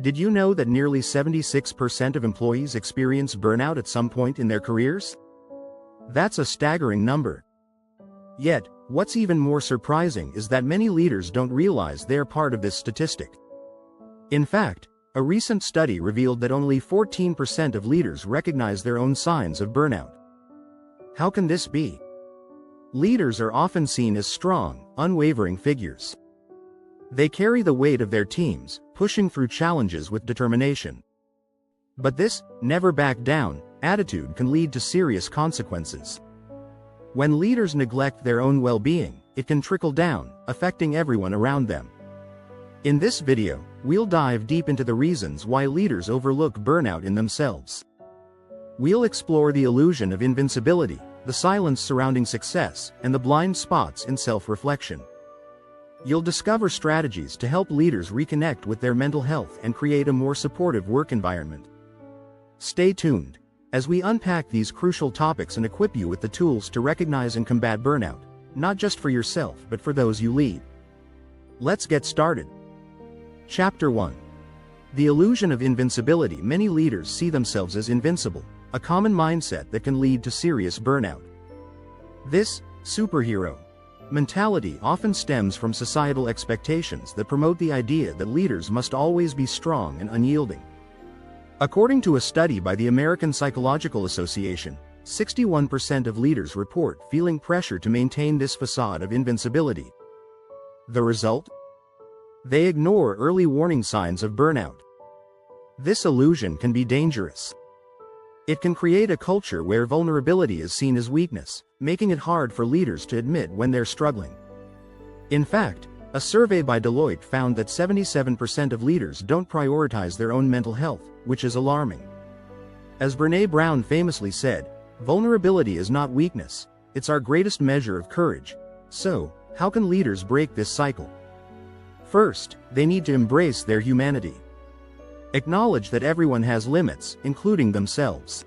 Did you know that nearly 76% of employees experience burnout at some point in their careers? That's a staggering number. Yet, what's even more surprising is that many leaders don't realize they're part of this statistic. In fact, a recent study revealed that only 14% of leaders recognize their own signs of burnout. How can this be? Leaders are often seen as strong, unwavering figures. They carry the weight of their teams, pushing through challenges with determination. But this never back down attitude can lead to serious consequences. When leaders neglect their own well-being, it can trickle down, affecting everyone around them. In this video, we'll dive deep into the reasons why leaders overlook burnout in themselves. We'll explore the illusion of invincibility, the silence surrounding success, and the blind spots in self-reflection. You'll discover strategies to help leaders reconnect with their mental health and create a more supportive work environment. Stay tuned as we unpack these crucial topics and equip you with the tools to recognize and combat burnout, not just for yourself but for those you lead. Let's get started. Chapter 1. The illusion of invincibility. Many leaders see themselves as invincible, a common mindset that can lead to serious burnout. This superhero mentality often stems from societal expectations that promote the idea that leaders must always be strong and unyielding. According to a study by the American Psychological Association, 61% of leaders report feeling pressure to maintain this facade of invincibility. The result? They ignore early warning signs of burnout. This illusion can be dangerous. It can create a culture where vulnerability is seen as weakness, making it hard for leaders to admit when they're struggling. In fact, a survey by Deloitte found that 77% of leaders don't prioritize their own mental health, which is alarming. As Brené Brown famously said, "Vulnerability is not weakness, it's our greatest measure of courage." So, how can leaders break this cycle? First, they need to embrace their humanity. Acknowledge that everyone has limits, including themselves.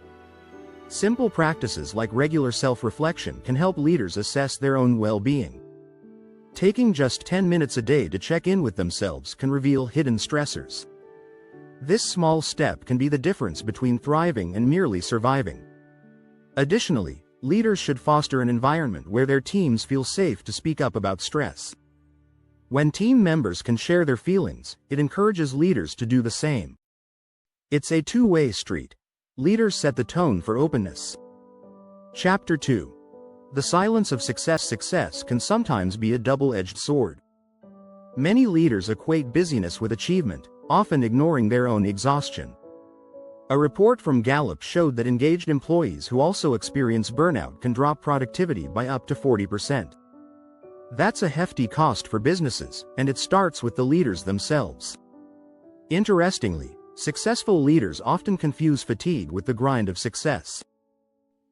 Simple practices like regular self-reflection can help leaders assess their own well-being. Taking just 10 minutes a day to check in with themselves can reveal hidden stressors. This small step can be the difference between thriving and merely surviving. Additionally, leaders should foster an environment where their teams feel safe to speak up about stress. When team members can share their feelings, it encourages leaders to do the same. It's a two-way street. Leaders set the tone for openness. Chapter 2. The silence of success. Success can sometimes be a double-edged sword. Many leaders equate busyness with achievement, often ignoring their own exhaustion. A report from Gallup showed that engaged employees who also experience burnout can drop productivity by up to 40%. That's a hefty cost for businesses, and it starts with the leaders themselves. Interestingly, successful leaders often confuse fatigue with the grind of success.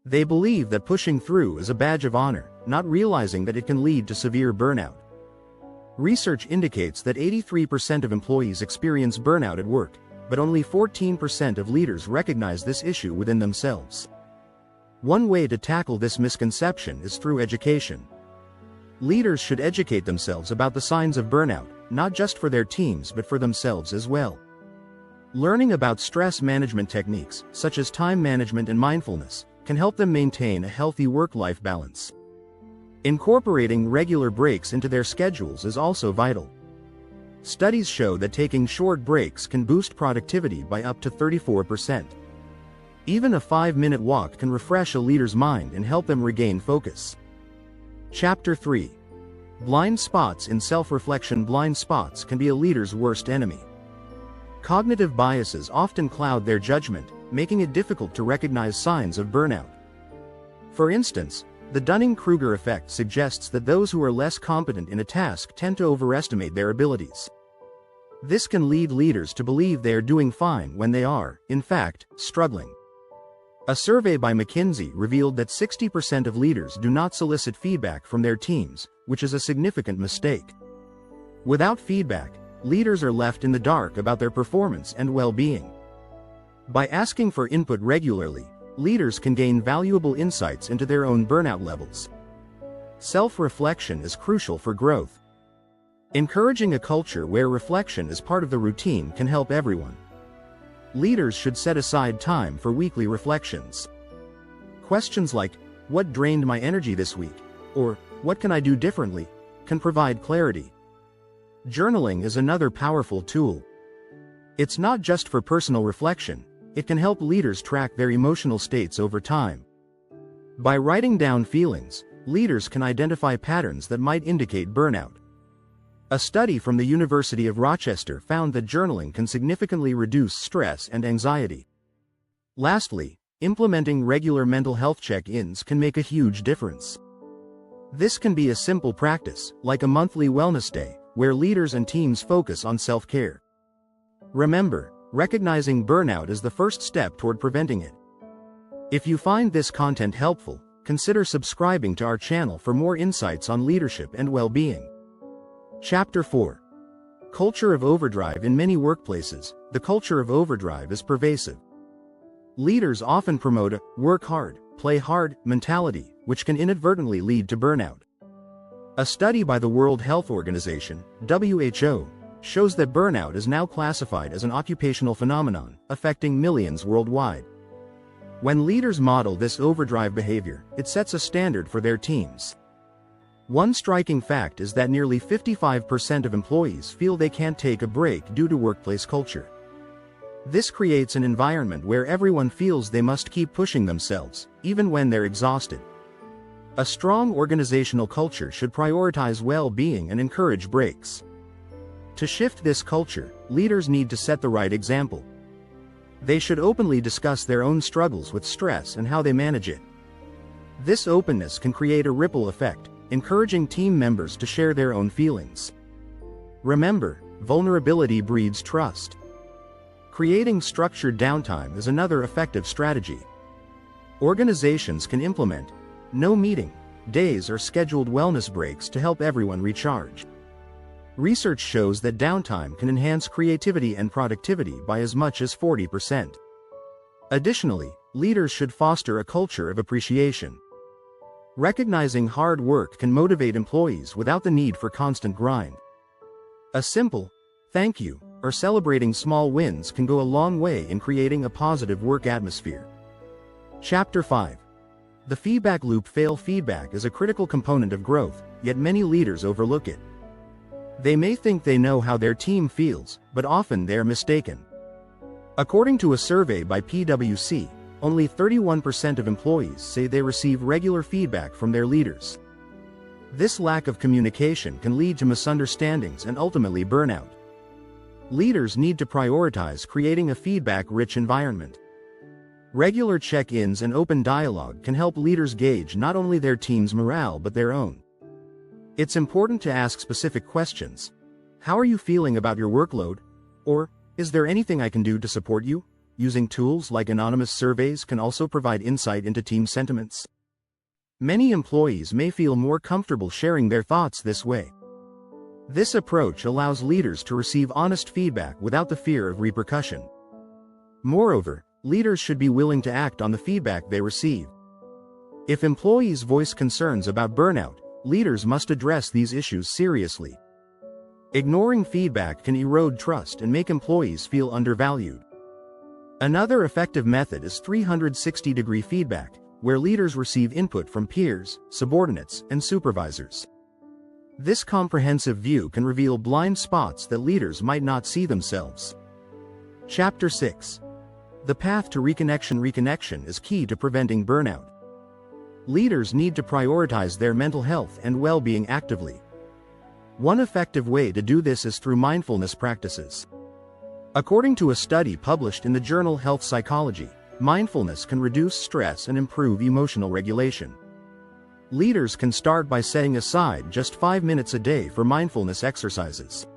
They believe that pushing through is a badge of honor, not realizing that it can lead to severe burnout. Research indicates that 83% of employees experience burnout at work, but only 14% of leaders recognize this issue within themselves. One way to tackle this misconception is through education. Leaders should educate themselves about the signs of burnout, not just for their teams but for themselves as well. Learning about stress management techniques, such as time management and mindfulness, can help them maintain a healthy work-life balance. Incorporating regular breaks into their schedules is also vital. Studies show that taking short breaks can boost productivity by up to 34%. Even a 5-minute walk can refresh a leader's mind and help them regain focus. Chapter 3. Blind spots in self-reflection. Blind spots can be a leader's worst enemy. Cognitive biases often cloud their judgment, making it difficult to recognize signs of burnout. For instance, the Dunning-Kruger effect suggests that those who are less competent in a task tend to overestimate their abilities. This can lead leaders to believe they are doing fine when they are, in fact, struggling. A survey by McKinsey revealed that 60% of leaders do not solicit feedback from their teams, which is a significant mistake. Without feedback, leaders are left in the dark about their performance and well-being. By asking for input regularly, leaders can gain valuable insights into their own burnout levels. Self-reflection is crucial for growth. Encouraging a culture where reflection is part of the routine can help everyone. Leaders should set aside time for weekly reflections. Questions like, "What drained my energy this week?" or "What can I do differently?" can provide clarity. Journaling is another powerful tool. It's not just for personal reflection, it can help leaders track their emotional states over time. By writing down feelings, leaders can identify patterns that might indicate burnout. A study from the University of Rochester found that journaling can significantly reduce stress and anxiety. Lastly, implementing regular mental health check-ins can make a huge difference. This can be a simple practice, like a monthly wellness day, where leaders and teams focus on self-care. Remember, recognizing burnout is the first step toward preventing it. If you find this content helpful, consider subscribing to our channel for more insights on leadership and well-being. Chapter 4. Culture of overdrive. In many workplaces, the culture of overdrive is pervasive. Leaders often promote a work hard, play hard mentality, which can inadvertently lead to burnout. A study by the World Health Organization, WHO, shows that burnout is now classified as an occupational phenomenon, affecting millions worldwide. When leaders model this overdrive behavior, it sets a standard for their teams. One striking fact is that nearly 55% of employees feel they can't take a break due to workplace culture. This creates an environment where everyone feels they must keep pushing themselves, even when they're exhausted. A strong organizational culture should prioritize well-being and encourage breaks. To shift this culture, leaders need to set the right example. They should openly discuss their own struggles with stress and how they manage it. This openness can create a ripple effect, encouraging team members to share their own feelings. Remember, vulnerability breeds trust. Creating structured downtime is another effective strategy. Organizations can implement no-meeting days or scheduled wellness breaks to help everyone recharge. Research shows that downtime can enhance creativity and productivity by as much as 40%. Additionally, leaders should foster a culture of appreciation. Recognizing hard work can motivate employees without the need for constant grind. A simple thank you or celebrating small wins can go a long way in creating a positive work atmosphere. Chapter 5. The feedback loop. Feedback is a critical component of growth, yet many leaders overlook it. They may think they know how their team feels, but often they're mistaken. According to a survey by PwC, only 31% of employees say they receive regular feedback from their leaders. This lack of communication can lead to misunderstandings and ultimately burnout. Leaders need to prioritize creating a feedback-rich environment. Regular check-ins and open dialogue can help leaders gauge not only their team's morale but their own. It's important to ask specific questions. How are you feeling about your workload? Or, is there anything I can do to support you? Using tools like anonymous surveys can also provide insight into team sentiments. Many employees may feel more comfortable sharing their thoughts this way. This approach allows leaders to receive honest feedback without the fear of repercussion. Moreover, leaders should be willing to act on the feedback they receive. If employees voice concerns about burnout, leaders must address these issues seriously. Ignoring feedback can erode trust and make employees feel undervalued. Another effective method is 360-degree feedback, where leaders receive input from peers, subordinates, and supervisors. This comprehensive view can reveal blind spots that leaders might not see themselves. Chapter 6. The path to reconnection. Reconnection is key to preventing burnout. Leaders need to prioritize their mental health and well-being actively. One effective way to do this is through mindfulness practices. According to a study published in the journal Health Psychology, mindfulness can reduce stress and improve emotional regulation. Leaders can start by setting aside just 5 minutes a day for mindfulness exercises.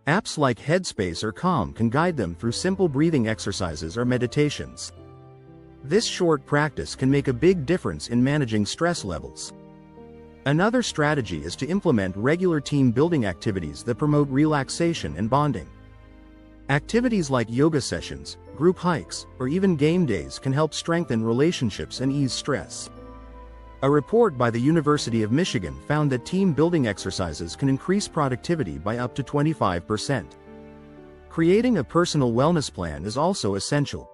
Apps like Headspace or Calm can guide them through simple breathing exercises or meditations. This short practice can make a big difference in managing stress levels. Another strategy is to implement regular team-building activities that promote relaxation and bonding. Activities like yoga sessions, group hikes, or even game days can help strengthen relationships and ease stress. A report by the University of Michigan found that team building exercises can increase productivity by up to 25%. Creating a personal wellness plan is also essential.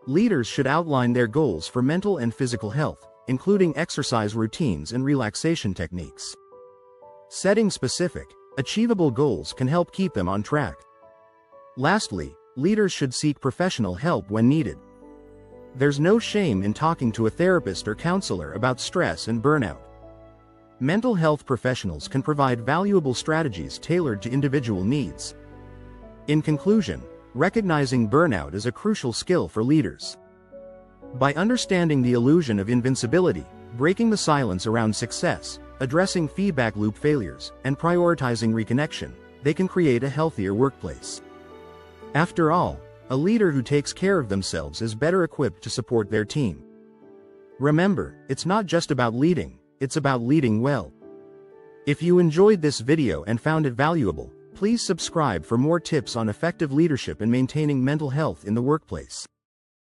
Leaders should outline their goals for mental and physical health, including exercise routines and relaxation techniques. Setting specific, achievable goals can help keep them on track. Lastly, leaders should seek professional help when needed. There's no shame in talking to a therapist or counselor about stress and burnout. Mental health professionals can provide valuable strategies tailored to individual needs. In conclusion, recognizing burnout is a crucial skill for leaders. By understanding the illusion of invincibility, breaking the silence around success, addressing feedback loop failures, and prioritizing reconnection, they can create a healthier workplace. After all, a leader who takes care of themselves is better equipped to support their team. Remember, it's not just about leading, it's about leading well. If you enjoyed this video and found it valuable, please subscribe for more tips on effective leadership and maintaining mental health in the workplace.